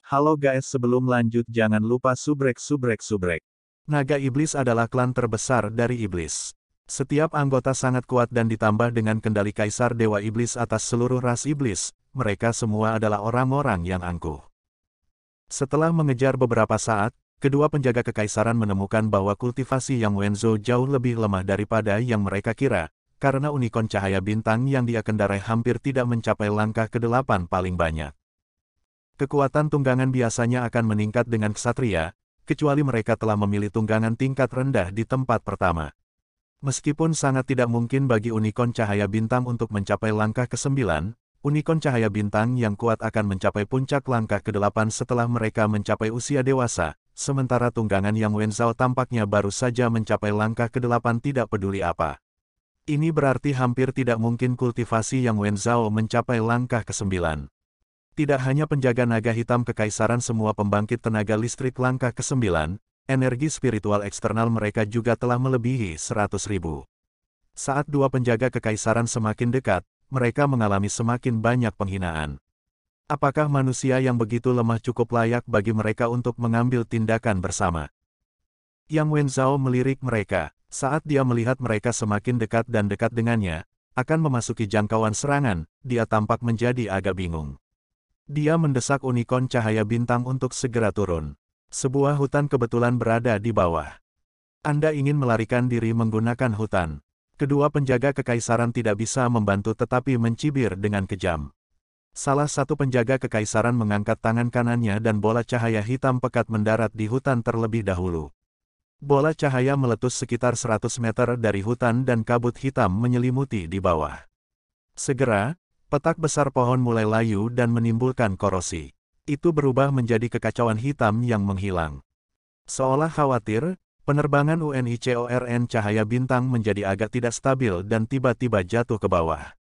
Halo guys, sebelum lanjut jangan lupa subrek. Naga iblis adalah klan terbesar dari iblis. Setiap anggota sangat kuat dan ditambah dengan kendali kaisar dewa iblis atas seluruh ras iblis, mereka semua adalah orang-orang yang angkuh. Setelah mengejar beberapa saat, kedua penjaga kekaisaran menemukan bahwa kultivasi Yang Wenzo jauh lebih lemah daripada yang mereka kira, karena unikorn cahaya bintang yang dia kendarai hampir tidak mencapai langkah ke-8 paling banyak. Kekuatan tunggangan biasanya akan meningkat dengan ksatria, kecuali mereka telah memilih tunggangan tingkat rendah di tempat pertama. Meskipun sangat tidak mungkin bagi unikorn cahaya bintang untuk mencapai langkah ke-9, unikorn cahaya bintang yang kuat akan mencapai puncak langkah ke-8 setelah mereka mencapai usia dewasa, sementara tunggangan Yang Wenzhou tampaknya baru saja mencapai langkah ke-8 tidak peduli apa. Ini berarti hampir tidak mungkin kultivasi Yang Wenzhou mencapai langkah ke-9. Tidak hanya penjaga naga hitam kekaisaran, semua pembangkit tenaga listrik langkah ke-9, energi spiritual eksternal mereka juga telah melebihi 100.000. Saat dua penjaga kekaisaran semakin dekat, mereka mengalami semakin banyak penghinaan. Apakah manusia yang begitu lemah cukup layak bagi mereka untuk mengambil tindakan bersama? Yang Wenzhou melirik mereka, saat dia melihat mereka semakin dekat dan dekat dengannya, akan memasuki jangkauan serangan, dia tampak menjadi agak bingung. Dia mendesak unikorn cahaya bintang untuk segera turun. Sebuah hutan kebetulan berada di bawah. Anda ingin melarikan diri menggunakan hutan. Kedua penjaga kekaisaran tidak bisa membantu tetapi mencibir dengan kejam. Salah satu penjaga kekaisaran mengangkat tangan kanannya dan bola cahaya hitam pekat mendarat di hutan terlebih dahulu. Bola cahaya meletus sekitar 100 meter dari hutan dan kabut hitam menyelimuti di bawah. Segera, petak besar pohon mulai layu dan menimbulkan korosi. Itu berubah menjadi kekacauan hitam yang menghilang. Seolah khawatir, penerbangan UNICORN cahaya bintang menjadi agak tidak stabil dan tiba-tiba jatuh ke bawah.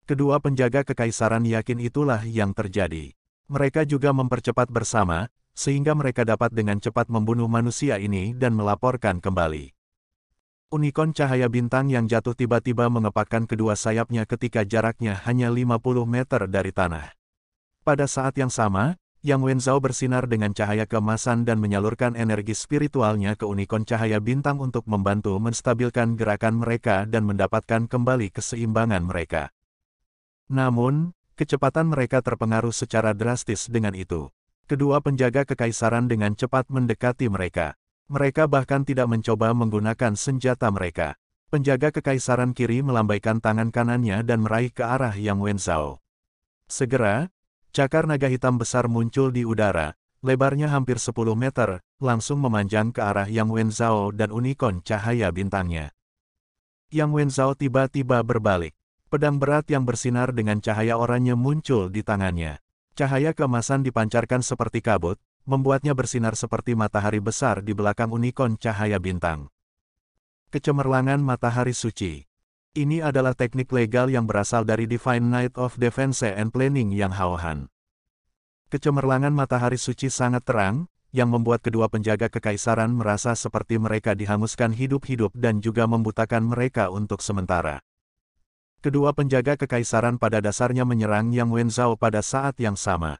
Kedua penjaga kekaisaran yakin itulah yang terjadi. Mereka juga mempercepat bersama, sehingga mereka dapat dengan cepat membunuh manusia ini dan melaporkan kembali. Unikorn cahaya bintang yang jatuh tiba-tiba mengepakkan kedua sayapnya ketika jaraknya hanya 50 meter dari tanah. Pada saat yang sama, Yang Wenzhou bersinar dengan cahaya keemasan dan menyalurkan energi spiritualnya ke unikorn cahaya bintang untuk membantu menstabilkan gerakan mereka dan mendapatkan kembali keseimbangan mereka. Namun, kecepatan mereka terpengaruh secara drastis dengan itu. Kedua penjaga kekaisaran dengan cepat mendekati mereka. Mereka bahkan tidak mencoba menggunakan senjata mereka. Penjaga kekaisaran kiri melambaikan tangan kanannya dan meraih ke arah Yang Wenzhou. Segera, cakar naga hitam besar muncul di udara, lebarnya hampir 10 meter, langsung memanjang ke arah Yang Wenzhou dan unikorn cahaya bintangnya. Yang Wenzhou tiba-tiba berbalik. Pedang berat yang bersinar dengan cahaya oranye muncul di tangannya. Cahaya keemasan dipancarkan seperti kabut, membuatnya bersinar seperti matahari besar di belakang unikorn cahaya bintang. Kecemerlangan matahari suci. Ini adalah teknik legal yang berasal dari Divine Knight of Defense and Planning Yang Haohan. Kecemerlangan matahari suci sangat terang, yang membuat kedua penjaga kekaisaran merasa seperti mereka dihanguskan hidup-hidup dan juga membutakan mereka untuk sementara. Kedua penjaga kekaisaran pada dasarnya menyerang Yang Wenzhou pada saat yang sama.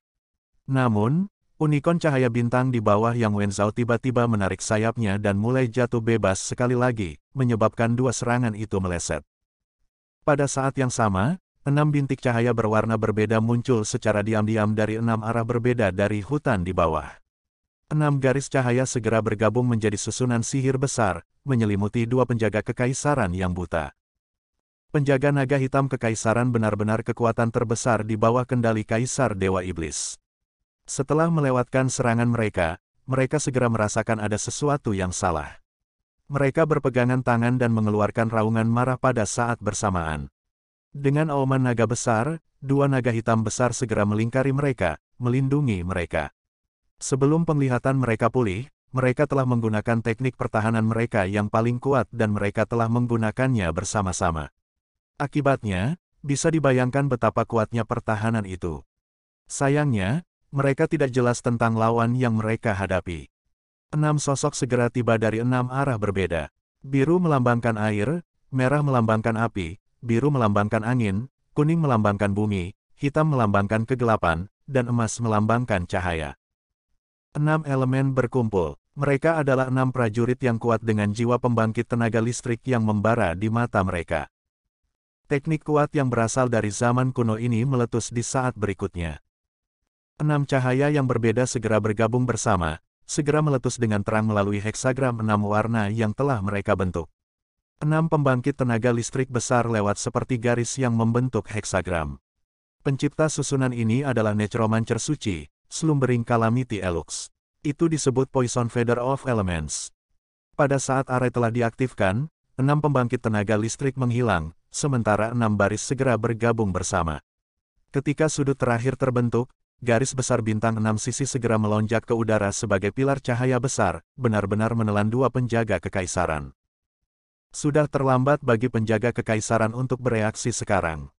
Namun, unikorn cahaya bintang di bawah Yang Wenzhou tiba-tiba menarik sayapnya dan mulai jatuh bebas sekali lagi, menyebabkan dua serangan itu meleset. Pada saat yang sama, 6 bintik cahaya berwarna berbeda muncul secara diam-diam dari 6 arah berbeda dari hutan di bawah. 6 garis cahaya segera bergabung menjadi susunan sihir besar, menyelimuti dua penjaga kekaisaran yang buta. Penjaga naga hitam kekaisaran benar-benar kekuatan terbesar di bawah kendali kaisar dewa iblis. Setelah melewatkan serangan mereka, mereka segera merasakan ada sesuatu yang salah. Mereka berpegangan tangan dan mengeluarkan raungan marah pada saat bersamaan. Dengan auman naga besar, dua naga hitam besar segera melingkari mereka, melindungi mereka. Sebelum penglihatan mereka pulih, mereka telah menggunakan teknik pertahanan mereka yang paling kuat dan mereka telah menggunakannya bersama-sama. Akibatnya, bisa dibayangkan betapa kuatnya pertahanan itu. Sayangnya, mereka tidak jelas tentang lawan yang mereka hadapi. 6 sosok segera tiba dari 6 arah berbeda. Biru melambangkan air, merah melambangkan api, biru melambangkan angin, kuning melambangkan bumi, hitam melambangkan kegelapan, dan emas melambangkan cahaya. 6 elemen berkumpul. Mereka adalah 6 prajurit yang kuat dengan jiwa pembangkit tenaga listrik yang membara di mata mereka. Teknik kuat yang berasal dari zaman kuno ini meletus di saat berikutnya. 6 cahaya yang berbeda segera bergabung bersama, segera meletus dengan terang melalui heksagram 6 warna yang telah mereka bentuk. 6 pembangkit tenaga listrik besar lewat seperti garis yang membentuk heksagram. Pencipta susunan ini adalah Necromancer suci, Slumbering Calamity Elux. Itu disebut Poison Feather of Elements. Pada saat array telah diaktifkan, 6 pembangkit tenaga listrik menghilang, sementara 6 baris segera bergabung bersama. Ketika sudut terakhir terbentuk, garis besar bintang 6 sisi segera melonjak ke udara sebagai pilar cahaya besar, benar-benar menelan 2 penjaga kekaisaran. Sudah terlambat bagi penjaga kekaisaran untuk bereaksi sekarang.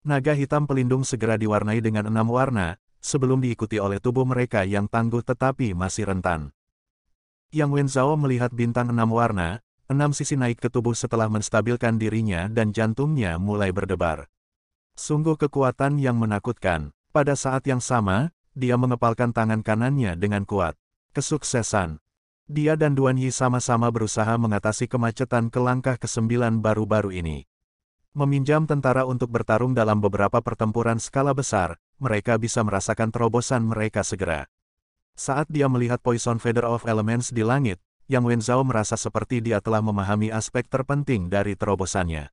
Naga hitam pelindung segera diwarnai dengan 6 warna, sebelum diikuti oleh tubuh mereka yang tangguh tetapi masih rentan. Yang Wenzhao melihat bintang 6 warna, 6 sisi naik ke tubuh setelah menstabilkan dirinya dan jantungnya mulai berdebar. Sungguh kekuatan yang menakutkan. Pada saat yang sama, dia mengepalkan tangan kanannya dengan kuat. Kesuksesan. Dia dan Duan Yi sama-sama berusaha mengatasi kemacetan ke langkah ke-9 baru-baru ini. Meminjam tentara untuk bertarung dalam beberapa pertempuran skala besar, mereka bisa merasakan terobosan mereka segera. Saat dia melihat Poison Feather of Elements di langit, Yang Wenzhao merasa seperti dia telah memahami aspek terpenting dari terobosannya.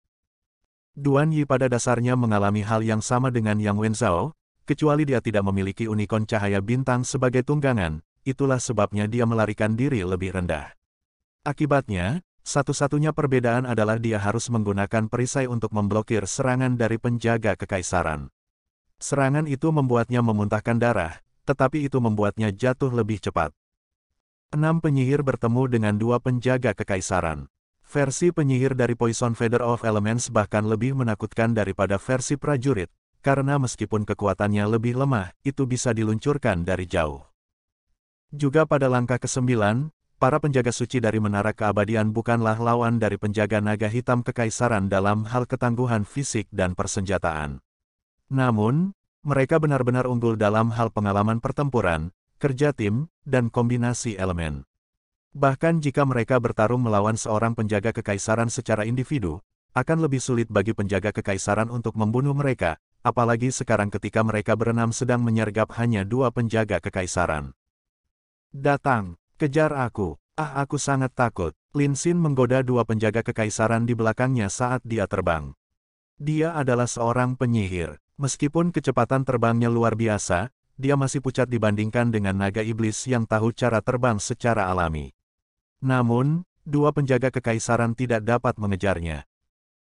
Duan Yi pada dasarnya mengalami hal yang sama dengan Yang Wenzhao, kecuali dia tidak memiliki unikorn cahaya bintang sebagai tunggangan. Itulah sebabnya dia melarikan diri lebih rendah. Akibatnya, satu-satunya perbedaan adalah dia harus menggunakan perisai untuk memblokir serangan dari penjaga kekaisaran. Serangan itu membuatnya memuntahkan darah, tetapi itu membuatnya jatuh lebih cepat. 6 penyihir bertemu dengan 2 penjaga kekaisaran. Versi penyihir dari Poison Feather of Elements bahkan lebih menakutkan daripada versi prajurit, karena meskipun kekuatannya lebih lemah, itu bisa diluncurkan dari jauh. Juga pada langkah ke-9, para penjaga suci dari Menara Keabadian bukanlah lawan dari penjaga naga hitam kekaisaran dalam hal ketangguhan fisik dan persenjataan. Namun, mereka benar-benar unggul dalam hal pengalaman pertempuran, kerja tim, dan kombinasi elemen. Bahkan jika mereka bertarung melawan seorang penjaga kekaisaran secara individu, akan lebih sulit bagi penjaga kekaisaran untuk membunuh mereka, apalagi sekarang ketika mereka berenam sedang menyergap hanya 2 penjaga kekaisaran. Datang, kejar aku. Ah, aku sangat takut. Lin Xin menggoda 2 penjaga kekaisaran di belakangnya saat dia terbang. Dia adalah seorang penyihir. Meskipun kecepatan terbangnya luar biasa, dia masih pucat dibandingkan dengan naga iblis yang tahu cara terbang secara alami. Namun, 2 penjaga kekaisaran tidak dapat mengejarnya.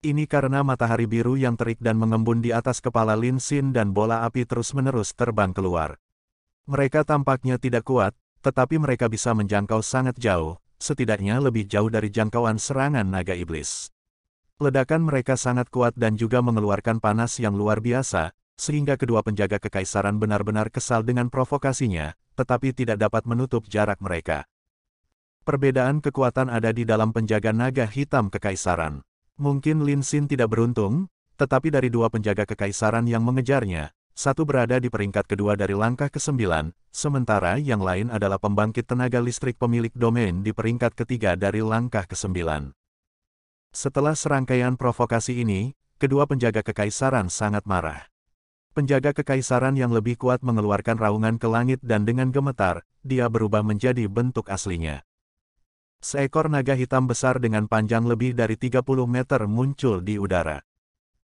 Ini karena matahari biru yang terik dan mengembun di atas kepala Lin Xin dan bola api terus-menerus terbang keluar. Mereka tampaknya tidak kuat, tetapi mereka bisa menjangkau sangat jauh, setidaknya lebih jauh dari jangkauan serangan naga iblis. Ledakan mereka sangat kuat dan juga mengeluarkan panas yang luar biasa, sehingga kedua penjaga kekaisaran benar-benar kesal dengan provokasinya, tetapi tidak dapat menutup jarak mereka. Perbedaan kekuatan ada di dalam penjaga naga hitam kekaisaran. Mungkin Lin Xin tidak beruntung, tetapi dari 2 penjaga kekaisaran yang mengejarnya, satu berada di peringkat kedua dari langkah ke-9, sementara yang lain adalah pembangkit tenaga listrik pemilik domain di peringkat ketiga dari langkah ke-9. Setelah serangkaian provokasi ini, kedua penjaga kekaisaran sangat marah. Penjaga kekaisaran yang lebih kuat mengeluarkan raungan ke langit dan dengan gemetar, dia berubah menjadi bentuk aslinya. Seekor naga hitam besar dengan panjang lebih dari 30 meter muncul di udara.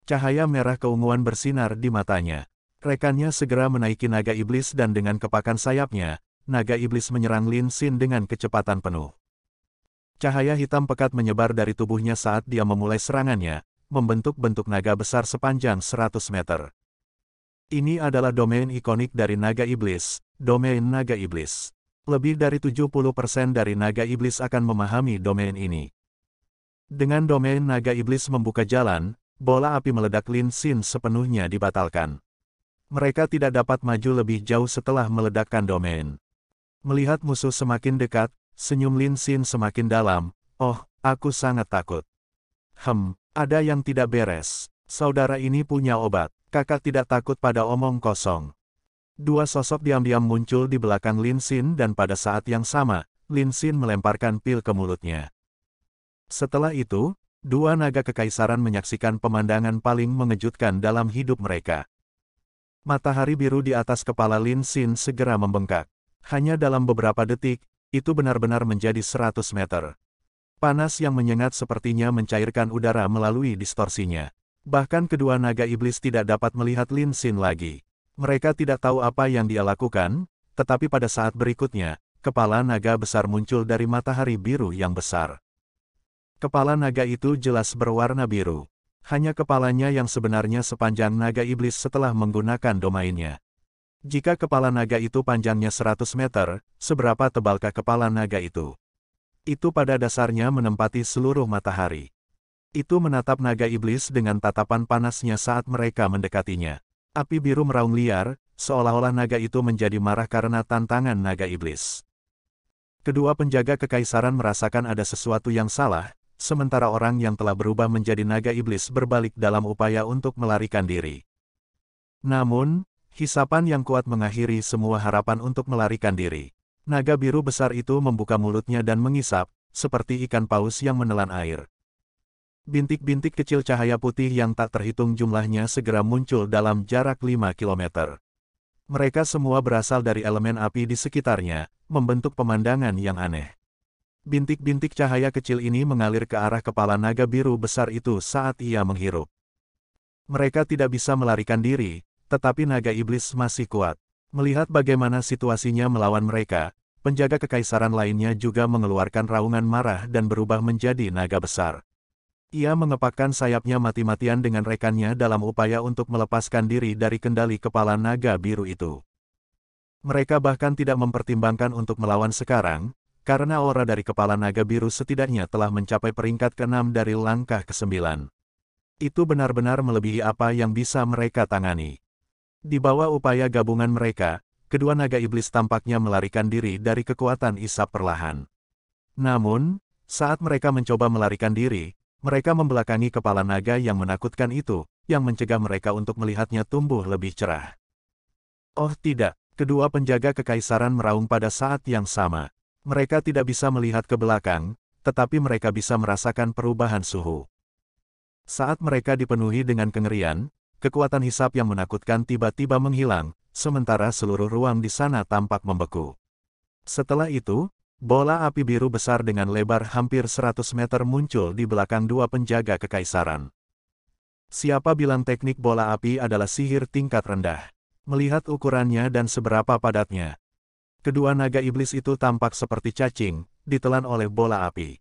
Cahaya merah keunguan bersinar di matanya. Rekannya segera menaiki naga iblis dan dengan kepakan sayapnya, naga iblis menyerang Lin Xin dengan kecepatan penuh. Cahaya hitam pekat menyebar dari tubuhnya saat dia memulai serangannya, membentuk bentuk naga besar sepanjang 100 meter. Ini adalah domain ikonik dari naga iblis, domain naga iblis. Lebih dari 70% dari naga iblis akan memahami domain ini. Dengan domain naga iblis membuka jalan, bola api meledak Lin Xin sepenuhnya dibatalkan. Mereka tidak dapat maju lebih jauh setelah meledakkan domain. Melihat musuh semakin dekat, senyum Lin Xin semakin dalam. Oh, aku sangat takut. Ada yang tidak beres. Saudara ini punya obat. Kakak tidak takut pada omong kosong. Dua sosok diam-diam muncul di belakang Lin Xin dan pada saat yang sama, Lin Xin melemparkan pil ke mulutnya. Setelah itu, dua naga kekaisaran menyaksikan pemandangan paling mengejutkan dalam hidup mereka. Matahari biru di atas kepala Lin Xin segera membengkak. Hanya dalam beberapa detik, itu benar-benar menjadi 100 meter. Panas yang menyengat sepertinya mencairkan udara melalui distorsinya. Bahkan kedua naga iblis tidak dapat melihat Lin Xin lagi. Mereka tidak tahu apa yang dia lakukan, tetapi pada saat berikutnya, kepala naga besar muncul dari matahari biru yang besar. Kepala naga itu jelas berwarna biru. Hanya kepalanya yang sebenarnya sepanjang naga iblis setelah menggunakan domainnya. Jika kepala naga itu panjangnya 100 meter, seberapa tebalkah kepala naga itu? Itu pada dasarnya menempati seluruh matahari. Itu menatap naga iblis dengan tatapan panasnya saat mereka mendekatinya. Api biru meraung liar, seolah-olah naga itu menjadi marah karena tantangan naga iblis. Kedua penjaga kekaisaran merasakan ada sesuatu yang salah, sementara orang yang telah berubah menjadi naga iblis berbalik dalam upaya untuk melarikan diri. Namun, hisapan yang kuat mengakhiri semua harapan untuk melarikan diri. Naga biru besar itu membuka mulutnya dan mengisap, seperti ikan paus yang menelan air. Bintik-bintik kecil cahaya putih yang tak terhitung jumlahnya segera muncul dalam jarak 5 km. Mereka semua berasal dari elemen api di sekitarnya, membentuk pemandangan yang aneh. Bintik-bintik cahaya kecil ini mengalir ke arah kepala naga biru besar itu saat ia menghirup. Mereka tidak bisa melarikan diri, tetapi naga iblis masih kuat. Melihat bagaimana situasinya melawan mereka, penjaga kekaisaran lainnya juga mengeluarkan raungan marah dan berubah menjadi naga besar. Ia mengepakkan sayapnya mati-matian dengan rekannya dalam upaya untuk melepaskan diri dari kendali kepala naga biru itu. Mereka bahkan tidak mempertimbangkan untuk melawan sekarang, karena aura dari kepala naga biru setidaknya telah mencapai peringkat ke-6 dari langkah ke-9. Itu benar-benar melebihi apa yang bisa mereka tangani. Di bawah upaya gabungan mereka, kedua naga iblis tampaknya melarikan diri dari kekuatan isap perlahan. Namun, saat mereka mencoba melarikan diri, mereka membelakangi kepala naga yang menakutkan itu, yang mencegah mereka untuk melihatnya tumbuh lebih cerah. Oh tidak, kedua penjaga kekaisaran meraung pada saat yang sama. Mereka tidak bisa melihat ke belakang, tetapi mereka bisa merasakan perubahan suhu. Saat mereka dipenuhi dengan kengerian, kekuatan hisap yang menakutkan tiba-tiba menghilang, sementara seluruh ruang di sana tampak membeku. Setelah itu, bola api biru besar dengan lebar hampir 100 meter muncul di belakang dua penjaga kekaisaran. Siapa bilang teknik bola api adalah sihir tingkat rendah? Melihat ukurannya dan seberapa padatnya, kedua naga iblis itu tampak seperti cacing, ditelan oleh bola api.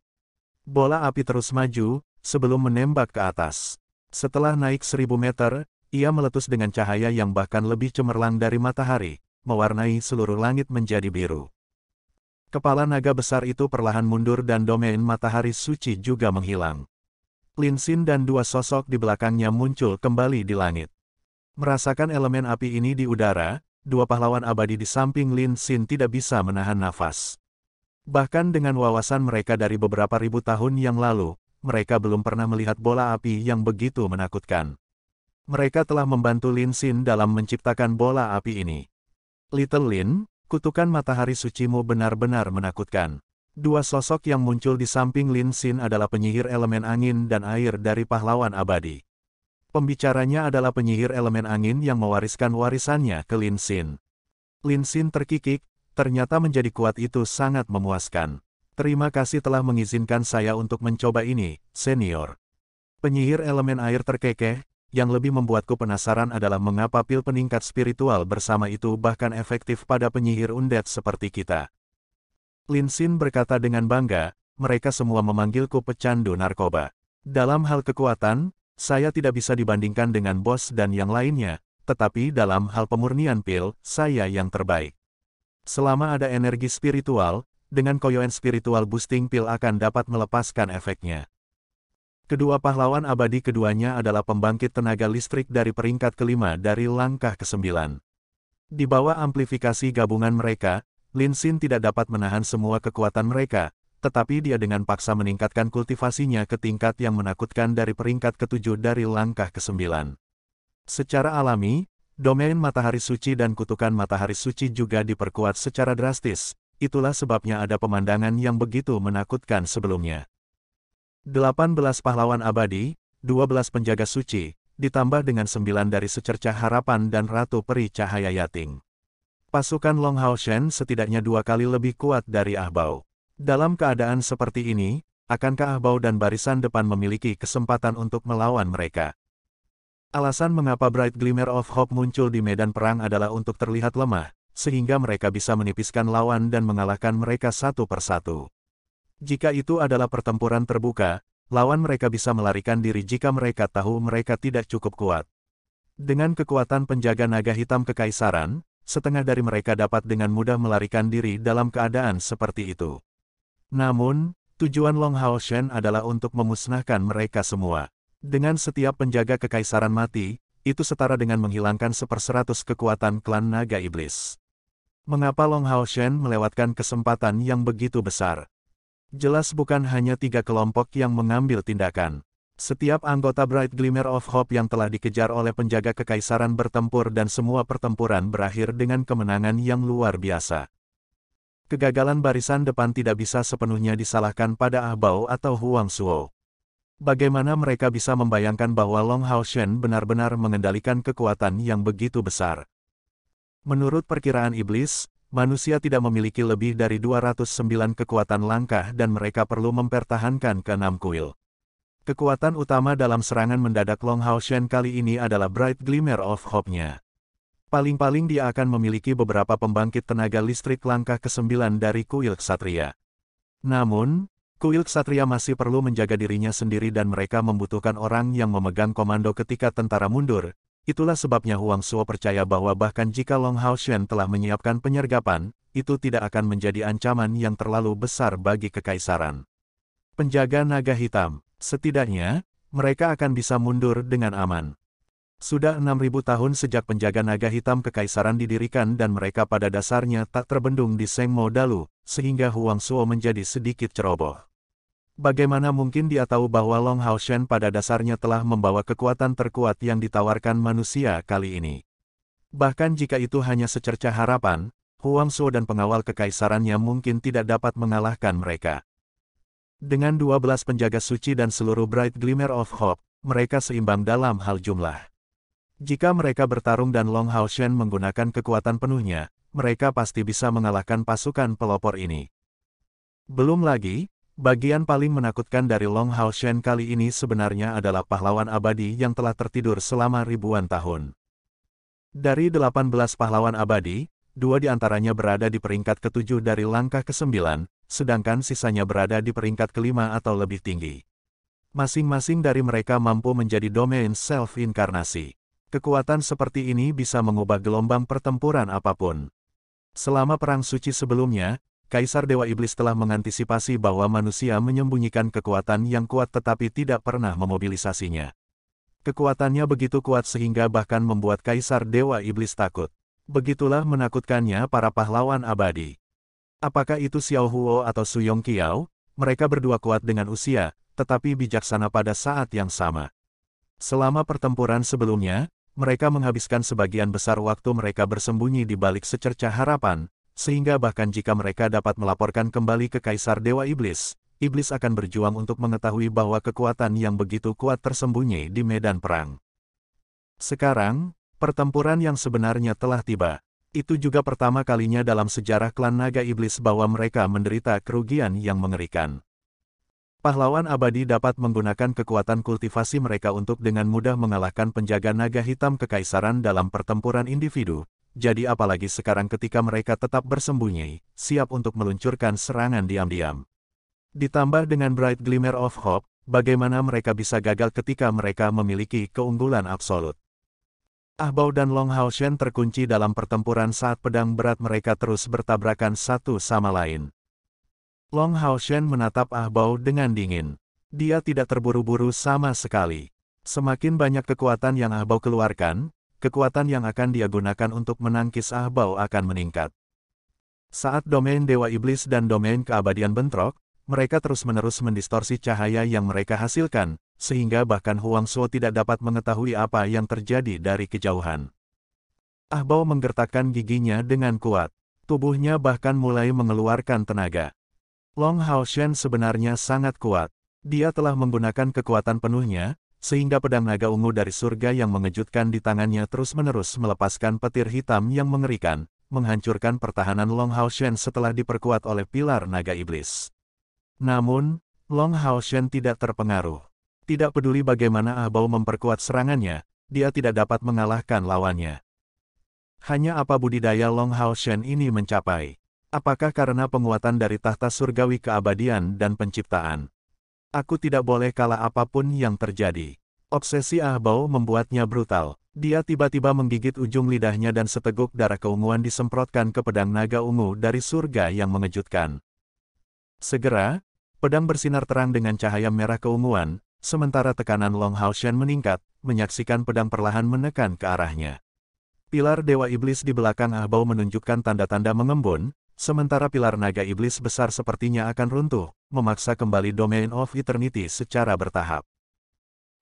Bola api terus maju, sebelum menembak ke atas. Setelah naik 1000 meter, ia meletus dengan cahaya yang bahkan lebih cemerlang dari matahari, mewarnai seluruh langit menjadi biru. Kepala naga besar itu perlahan mundur dan domain matahari suci juga menghilang. Lin Xin dan dua sosok di belakangnya muncul kembali di langit. Merasakan elemen api ini di udara, dua pahlawan abadi di samping Lin Xin tidak bisa menahan nafas. Bahkan dengan wawasan mereka dari beberapa ribu tahun yang lalu, mereka belum pernah melihat bola api yang begitu menakutkan. Mereka telah membantu Lin Xin dalam menciptakan bola api ini. Little Lin, kutukan matahari sucimu benar-benar menakutkan. Dua sosok yang muncul di samping Lin Xin adalah penyihir elemen angin dan air dari pahlawan abadi. Pembicaranya adalah penyihir elemen angin yang mewariskan warisannya ke Lin Xin. Lin Xin terkikik, ternyata menjadi kuat itu sangat memuaskan. Terima kasih telah mengizinkan saya untuk mencoba ini, senior. Penyihir elemen air terkekeh. Yang lebih membuatku penasaran adalah mengapa pil peningkat spiritual bersama itu bahkan efektif pada penyihir undead seperti kita. Lin Xin berkata dengan bangga, mereka semua memanggilku pecandu narkoba. Dalam hal kekuatan, saya tidak bisa dibandingkan dengan bos dan yang lainnya, tetapi dalam hal pemurnian pil, saya yang terbaik. Selama ada energi spiritual, dengan koyoan spiritual boosting pil akan dapat melepaskan efeknya. Kedua pahlawan abadi keduanya adalah pembangkit tenaga listrik dari peringkat kelima dari langkah ke-9. Di bawah amplifikasi gabungan mereka, Lin Xin tidak dapat menahan semua kekuatan mereka, tetapi dia dengan paksa meningkatkan kultivasinya ke tingkat yang menakutkan dari peringkat ke-7 dari langkah ke-9. Secara alami, Domain matahari suci dan kutukan matahari suci juga diperkuat secara drastis, itulah sebabnya ada pemandangan yang begitu menakutkan sebelumnya. 18 pahlawan abadi, 12 penjaga suci, ditambah dengan 9 dari secercah harapan dan Ratu Peri Cahaya Yating. Pasukan Long Hao Shen setidaknya 2 kali lebih kuat dari Ahbao. Dalam keadaan seperti ini, akankah Ahbao dan barisan depan memiliki kesempatan untuk melawan mereka? Alasan mengapa Bright Glimmer of Hope muncul di medan perang adalah untuk terlihat lemah, sehingga mereka bisa menipiskan lawan dan mengalahkan mereka satu persatu. Jika itu adalah pertempuran terbuka, lawan mereka bisa melarikan diri jika mereka tahu mereka tidak cukup kuat. Dengan kekuatan penjaga naga hitam kekaisaran, setengah dari mereka dapat dengan mudah melarikan diri dalam keadaan seperti itu. Namun, tujuan Long Hao Shen adalah untuk memusnahkan mereka semua. Dengan setiap penjaga kekaisaran mati, itu setara dengan menghilangkan 1/100 kekuatan klan naga iblis. Mengapa Long Hao Shen melewatkan kesempatan yang begitu besar? Jelas bukan hanya 3 kelompok yang mengambil tindakan. Setiap anggota Bright Glimmer of Hope yang telah dikejar oleh penjaga kekaisaran bertempur dan semua pertempuran berakhir dengan kemenangan yang luar biasa. Kegagalan barisan depan tidak bisa sepenuhnya disalahkan pada Ahbao atau Huang Shuo. Bagaimana mereka bisa membayangkan bahwa Long Hao Shen benar-benar mengendalikan kekuatan yang begitu besar? Menurut perkiraan iblis, manusia tidak memiliki lebih dari 209 kekuatan langkah dan mereka perlu mempertahankan ke-6 kuil. Kekuatan utama dalam serangan mendadak Long Hao Shen kali ini adalah Bright Glimmer of Hope-nya. Paling-paling dia akan memiliki beberapa pembangkit tenaga listrik langkah ke-9 dari kuil ksatria. Namun, kuil ksatria masih perlu menjaga dirinya sendiri dan mereka membutuhkan orang yang memegang komando ketika tentara mundur. Itulah sebabnya Huang Shuo percaya bahwa bahkan jika Long Hao Shen telah menyiapkan penyergapan, itu tidak akan menjadi ancaman yang terlalu besar bagi kekaisaran. Penjaga naga hitam, setidaknya, mereka akan bisa mundur dengan aman. Sudah 6.000 tahun sejak penjaga naga hitam kekaisaran didirikan dan mereka pada dasarnya tak terbendung di Sengmo Dalu, sehingga Huang Shuo menjadi sedikit ceroboh. Bagaimana mungkin dia tahu bahwa Long Hao Shen pada dasarnya telah membawa kekuatan terkuat yang ditawarkan manusia kali ini? Bahkan jika itu hanya secercah harapan, Huang Shuo dan pengawal kekaisarannya mungkin tidak dapat mengalahkan mereka. Dengan 12 penjaga suci dan seluruh Bright Glimmer of Hope, mereka seimbang dalam hal jumlah. Jika mereka bertarung dan Long Hao Shen menggunakan kekuatan penuhnya, mereka pasti bisa mengalahkan pasukan pelopor ini. Belum lagi, bagian paling menakutkan dari Long Hao Shen kali ini sebenarnya adalah pahlawan abadi yang telah tertidur selama ribuan tahun. Dari 18 pahlawan abadi, 2 diantaranya berada di peringkat ke-7 dari langkah ke-9, sedangkan sisanya berada di peringkat ke-5 atau lebih tinggi. Masing-masing dari mereka mampu menjadi domain self-inkarnasi. Kekuatan seperti ini bisa mengubah gelombang pertempuran apapun. Selama perang suci sebelumnya, Kaisar Dewa Iblis telah mengantisipasi bahwa manusia menyembunyikan kekuatan yang kuat tetapi tidak pernah memobilisasinya. Kekuatannya begitu kuat sehingga bahkan membuat Kaisar Dewa Iblis takut. Begitulah menakutkannya para pahlawan abadi. Apakah itu Xiao Huo atau Su Yongqiao? Mereka berdua kuat dengan usia, tetapi bijaksana pada saat yang sama. Selama pertempuran sebelumnya, mereka menghabiskan sebagian besar waktu mereka bersembunyi di balik secercah harapan, sehingga bahkan jika mereka dapat melaporkan kembali ke Kaisar Dewa Iblis, Iblis akan berjuang untuk mengetahui bahwa kekuatan yang begitu kuat tersembunyi di medan perang. Sekarang, pertempuran yang sebenarnya telah tiba. Itu juga pertama kalinya dalam sejarah klan naga iblis bahwa mereka menderita kerugian yang mengerikan. Pahlawan abadi dapat menggunakan kekuatan kultivasi mereka untuk dengan mudah mengalahkan penjaga naga hitam kekaisaran dalam pertempuran individu. Jadi apalagi sekarang ketika mereka tetap bersembunyi, siap untuk meluncurkan serangan diam-diam. Ditambah dengan Bright Glimmer of Hope, bagaimana mereka bisa gagal ketika mereka memiliki keunggulan absolut. Ahbao dan Long Hao Shen terkunci dalam pertempuran saat pedang berat mereka terus bertabrakan satu sama lain. Long Hao Shen menatap Ahbao dengan dingin. Dia tidak terburu-buru sama sekali. Semakin banyak kekuatan yang Ahbao keluarkan, kekuatan yang akan dia gunakan untuk menangkis Ahbao akan meningkat. Saat domain Dewa Iblis dan domain keabadian bentrok, mereka terus-menerus mendistorsi cahaya yang mereka hasilkan, sehingga bahkan Huang Shuo tidak dapat mengetahui apa yang terjadi dari kejauhan. Ah Bao menggertakkan giginya dengan kuat. Tubuhnya bahkan mulai mengeluarkan tenaga. Long Hao Shen sebenarnya sangat kuat. Dia telah menggunakan kekuatan penuhnya, sehingga pedang naga ungu dari surga yang mengejutkan di tangannya terus-menerus melepaskan petir hitam yang mengerikan, menghancurkan pertahanan Long Hao Shen setelah diperkuat oleh pilar naga iblis. Namun, Long Hao Shen tidak terpengaruh. Tidak peduli bagaimana Ah Bao memperkuat serangannya, dia tidak dapat mengalahkan lawannya. Hanya apa budidaya Long Hao Shen ini mencapai? Apakah karena penguatan dari tahta surgawi keabadian dan penciptaan? Aku tidak boleh kalah apapun yang terjadi. Obsesi Ah Bao membuatnya brutal. Dia tiba-tiba menggigit ujung lidahnya dan seteguk darah keunguan disemprotkan ke pedang naga ungu dari surga yang mengejutkan. Segera, pedang bersinar terang dengan cahaya merah keunguan, sementara tekanan Long Hao Shen meningkat, menyaksikan pedang perlahan menekan ke arahnya. Pilar Dewa Iblis di belakang Ah Bao menunjukkan tanda-tanda mengembun, sementara pilar naga iblis besar sepertinya akan runtuh, memaksa kembali Domain of Eternity secara bertahap.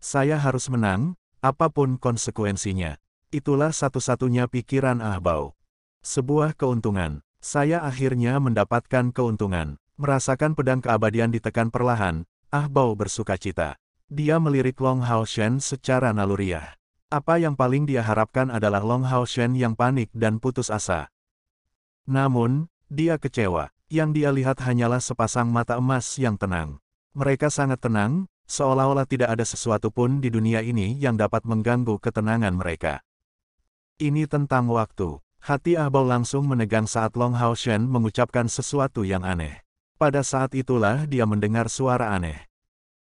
Saya harus menang, apapun konsekuensinya. Itulah satu-satunya pikiran Ah Bao. Sebuah keuntungan. Saya akhirnya mendapatkan keuntungan. Merasakan pedang keabadian ditekan perlahan, Ah Bao bersukacita. Dia melirik Long Hao Shen secara naluriah. Apa yang paling dia harapkan adalah Long Hao Shen yang panik dan putus asa. Namun, dia kecewa. Yang dia lihat hanyalah sepasang mata emas yang tenang. Mereka sangat tenang, seolah-olah tidak ada sesuatu pun di dunia ini yang dapat mengganggu ketenangan mereka. Ini tentang waktu. Hati Ah Bao langsung menegang saat Long Hao Shen mengucapkan sesuatu yang aneh. Pada saat itulah dia mendengar suara aneh.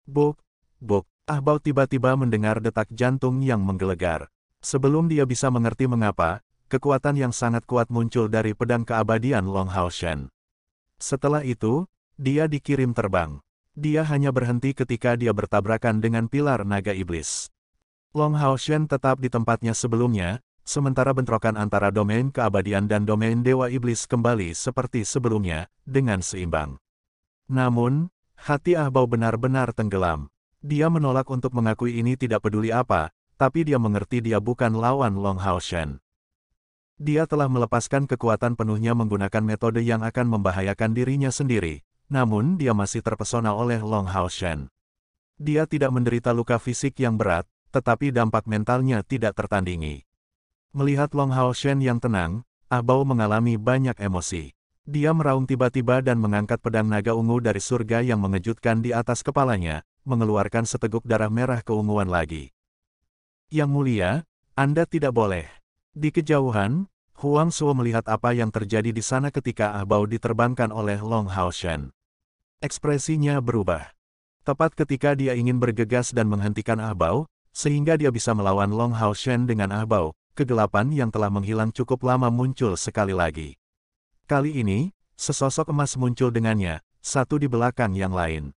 Buk, buk. Ah Bao tiba-tiba mendengar detak jantung yang menggelegar. Sebelum dia bisa mengerti mengapa, kekuatan yang sangat kuat muncul dari pedang keabadian Long Hao Shen. Setelah itu, dia dikirim terbang. Dia hanya berhenti ketika dia bertabrakan dengan pilar naga iblis. Long Hao Shen tetap di tempatnya sebelumnya, sementara bentrokan antara domain keabadian dan domain dewa iblis kembali seperti sebelumnya, dengan seimbang. Namun, hati Ah Bao benar-benar tenggelam. Dia menolak untuk mengakui ini tidak peduli apa, tapi dia mengerti dia bukan lawan Long Hao Shen. Dia telah melepaskan kekuatan penuhnya menggunakan metode yang akan membahayakan dirinya sendiri, namun dia masih terpesona oleh Long Hao Shen. Dia tidak menderita luka fisik yang berat, tetapi dampak mentalnya tidak tertandingi. Melihat Long Hao Shen yang tenang, Ah Bao mengalami banyak emosi. Dia meraung tiba-tiba dan mengangkat pedang naga ungu dari surga yang mengejutkan di atas kepalanya, mengeluarkan seteguk darah merah keunguan lagi. Yang mulia, Anda tidak boleh. Di kejauhan, Huang Shuo melihat apa yang terjadi di sana ketika Ah Bao diterbangkan oleh Long Hao Shen. Ekspresinya berubah. Tepat ketika dia ingin bergegas dan menghentikan Ah Bao, sehingga dia bisa melawan Long Hao Shen dengan Ah Bao, kegelapan yang telah menghilang cukup lama muncul sekali lagi. Kali ini, sesosok emas muncul dengannya, satu di belakang yang lain.